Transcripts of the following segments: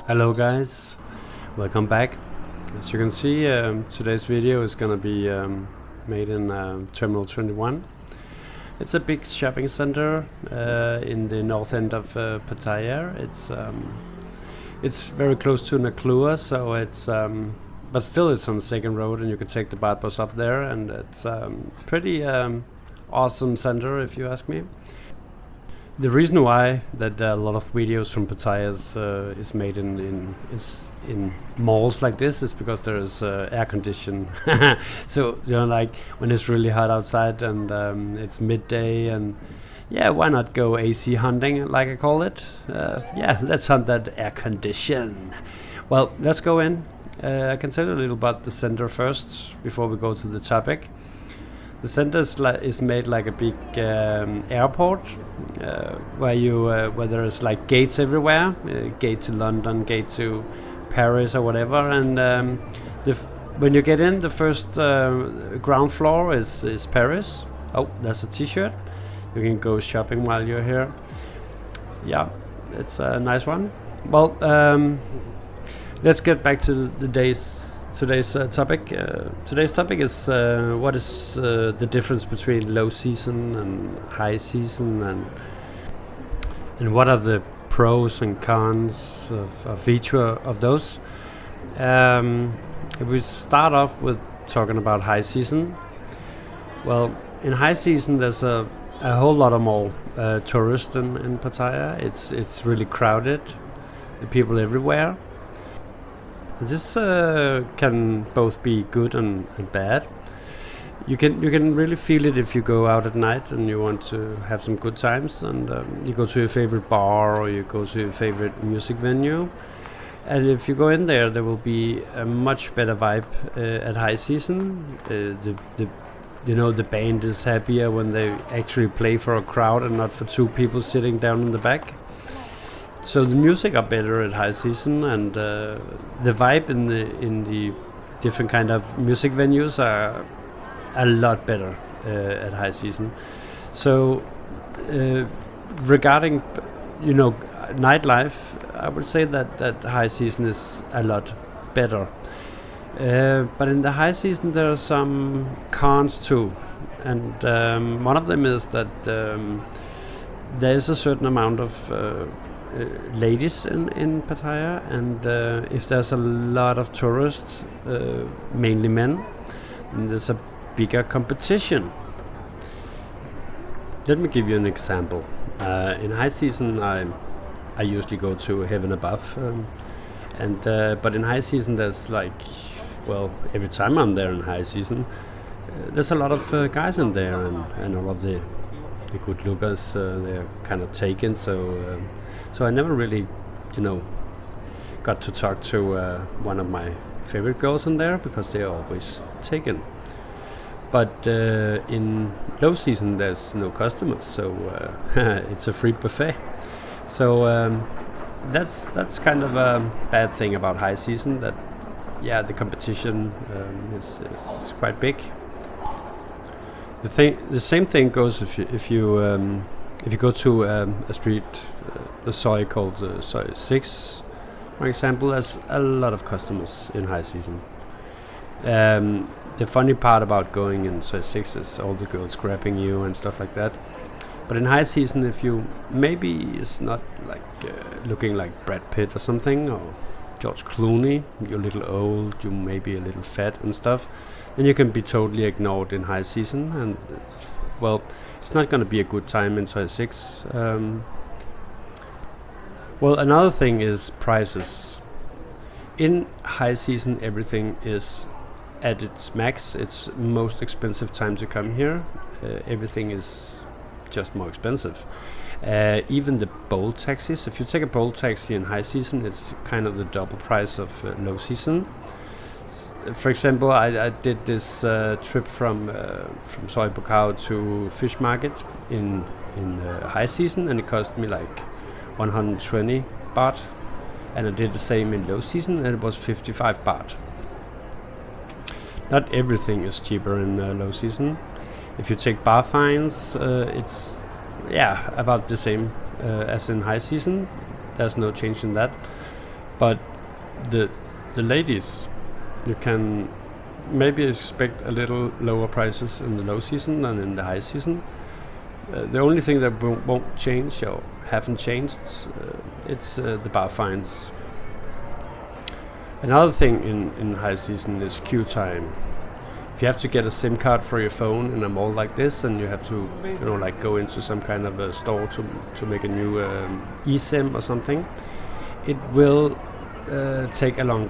Hello guys, welcome back. As you can see, today's video is gonna be made in Terminal 21. It's a big shopping center in the north end of Pattaya. It's very close to Naklua, so but still it's on the second road, and you can take the BART bus up there, and it's pretty awesome center if you ask me. The reason why that a lot of videos from Pattaya is made in malls like this is because there is air condition. So like when it's really hot outside and it's midday, and yeah, why not go AC hunting, like I call it? Yeah, let's hunt that air condition. Well, let's go in. I can tell you a little about the center first before we go to the topic. The center is made like a big airport, where there's like gates everywhere, gate to London, gate to Paris or whatever. And when you get in, the first ground floor is Paris. Oh, there's a T-shirt. You can go shopping while you're here. Yeah, it's a nice one. Well, let's get back to today's topic. Today's topic is what is the difference between low season and high season, and what are the pros and cons of each of those. If we start off with talking about high season, well, in high season there's a whole lot of more tourists in Pattaya. It's really crowded, people everywhere. This can both be good and bad. You can really feel it if you go out at night and you want to have some good times, and you go to your favorite bar or you go to your favorite music venue. And if you go in there, there will be a much better vibe at high season. The band is happier when they actually play for a crowd and not for two people sitting down in the back. So the music are better at high season, and the vibe in the different kind of music venues are a lot better at high season. So regarding nightlife, I would say that high season is a lot better. But in the high season there are some cons too, and one of them is that there is a certain amount of ladies in Pattaya, and if there's a lot of tourists, mainly men, then there's a bigger competition. Let me give you an example. In high season I usually go to Heaven Above, but in high season there's every time I'm there in high season, there's a lot of guys in there, and all of the good lookers, they're kind of taken, so I never really, got to talk to one of my favorite girls in there, because they're always taken. But in low season there's no customers, so it's a free buffet. So that's kind of a bad thing about high season, that the competition is quite big. The same thing goes if you go to a street, a soy called Soy 6, for example. There's a lot of customers in high season. The funny part about going in Soy 6 is all the girls grabbing you and stuff like that. But in high season, if you maybe is not looking like Brad Pitt or something, or George Clooney, you're a little old, you may be a little fat and stuff, then you can be totally ignored in high season, and it's not going to be a good time in Soy 6. Another thing is prices. In high season everything is at its max. It's most expensive time to come here. Everything is just more expensive. Even the bolt taxis. If you take a bolt taxi in high season, it's kind of the double price of low season. For example, I did this trip from Soy Bukkao to Fish Market in high season, and it cost me like 120 baht. And I did the same in low season, and it was 55 baht. Not everything is cheaper in low season. If you take bar fines, it's about the same as in high season. There's no change in that. But the ladies, you can maybe expect a little lower prices in the low season than in the high season. The only thing that won't change or haven't changed, it's the bar fines. Another thing in high season is queue time. If you have to get a SIM card for your phone in a mall like this, and you have to, like go into some kind of a store to make a new eSIM or something, it will take a long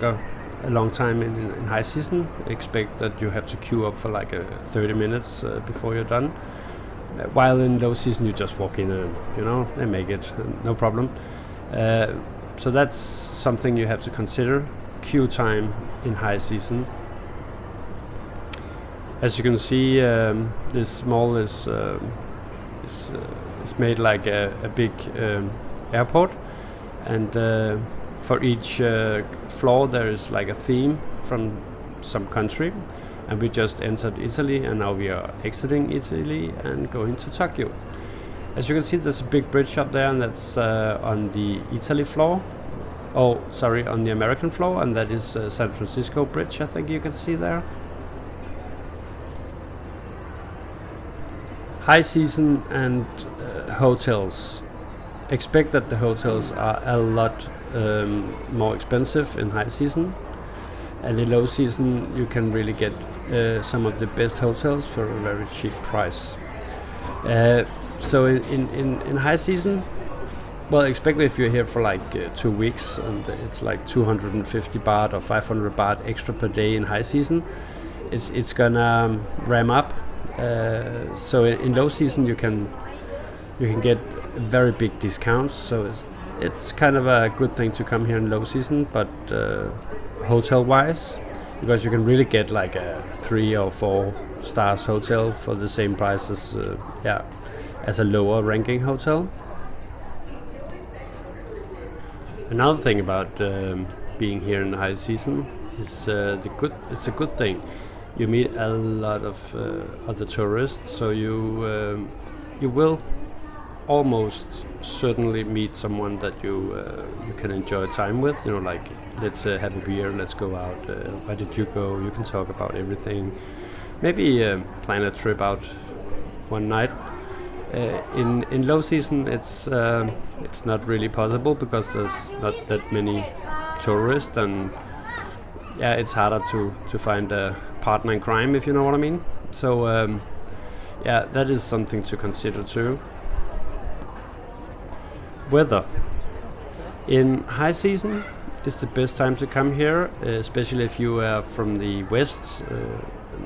time in high season. Expect that you have to queue up for like 30 minutes before you're done. While in low season, you just walk in and they make it no problem. So that's something you have to consider. Queue time in high season. As you can see, this mall is made like a big airport, and for each floor there is like a theme from some country. And we just entered Italy, and now we are exiting Italy and going to Tokyo. As you can see, there's a big bridge up there, and that's on the Italy floor. Oh, sorry, on the American floor, and that is San Francisco Bridge, I think you can see there. High season and hotels. Expect that the hotels are a lot more expensive in high season. And in low season, you can really get some of the best hotels for a very cheap price. So in high season, well, expect if you're here for like 2 weeks, and it's like 250 baht or 500 baht extra per day in high season, it's gonna ram up. So in low season, you can get very big discounts. So it's kind of a good thing to come here in low season, but hotel wise, because you can really get like a 3 or 4 stars hotel for the same price as a lower ranking hotel. Another thing about being here in the high season is it's a good thing. You meet a lot of other tourists, so you will almost certainly meet someone that you can enjoy time with. Like, let's have a beer, let's go out. Where did you go? You can talk about everything. Maybe plan a trip out one night. In low season, it's not really possible because there's not that many tourists, and it's harder to find a partner in crime, if you know what I mean. So that is something to consider too. Weather. In high season, it's the best time to come here, especially if you are from the west,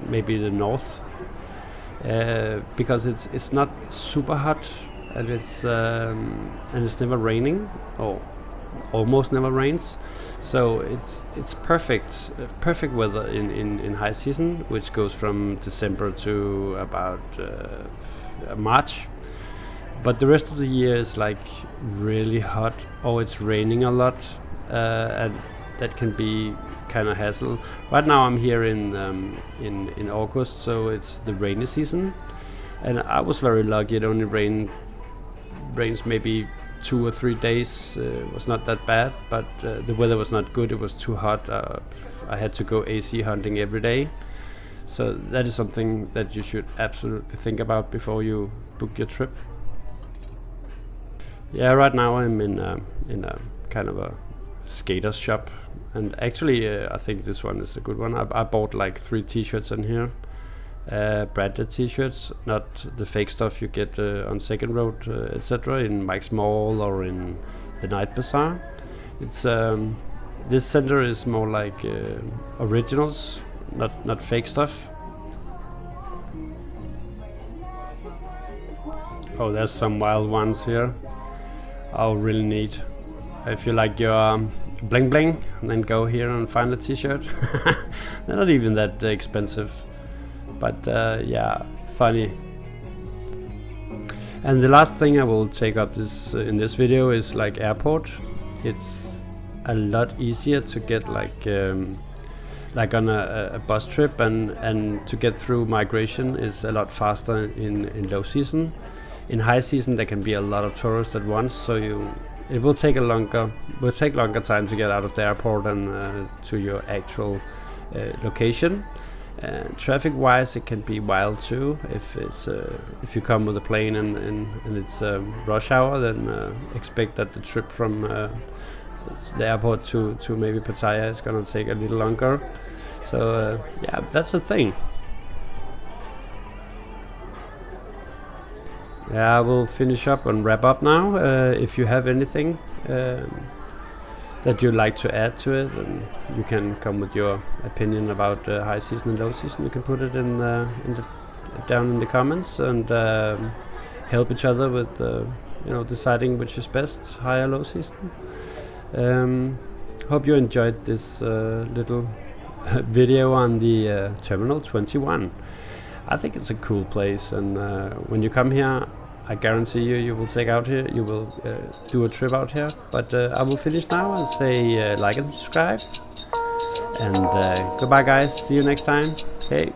maybe the north, because it's not super hot, and it's never raining, or almost never rains. So it's perfect weather in high season, which goes from December to about March. But the rest of the year is like really hot, or it's raining a lot, and that can be kind of hassle. Right now I'm here in August, so it's the rainy season, and I was very lucky. It only rains maybe 2 or 3 days. It was not that bad, but the weather was not good. It was too hot. I had to go AC hunting every day. So that is something that you should absolutely think about before you book your trip. Yeah, right now I'm in a kind of a skater shop, and actually I think this one is a good one. I bought like 3 t-shirts in here, branded t-shirts, not the fake stuff you get on Second Road, etc. in Mike's Mall or in the Night Bazaar. It's this center is more like originals, not fake stuff. Oh, there's some wild ones here. Oh, really neat. If you like your bling bling, then go here and find a t-shirt. They're not even that expensive, but funny. And the last thing I will take up in this video is like airport. It's a lot easier to get like on a bus trip, and to get through migration is a lot faster in low season. In high season there can be a lot of tourists at once, so it will take longer time to get out of the airport and to your actual location. Traffic wise, it can be wild too. If you come with a plane and it's rush hour, then expect that the trip from the airport to maybe Pattaya is gonna take a little longer. So yeah, that's the thing. Yeah, I will finish up and wrap up now. If you have anything that you'd like to add to it, and you can come with your opinion about high season and low season, you can put it down in the comments, and help each other with deciding which is best, high or low season. Hope you enjoyed this little video on the Terminal 21. I think it's a cool place, and when you come here, I guarantee you will take out here, you will do a trip out here. But I will finish now and say like and subscribe, and goodbye guys, see you next time. Hey.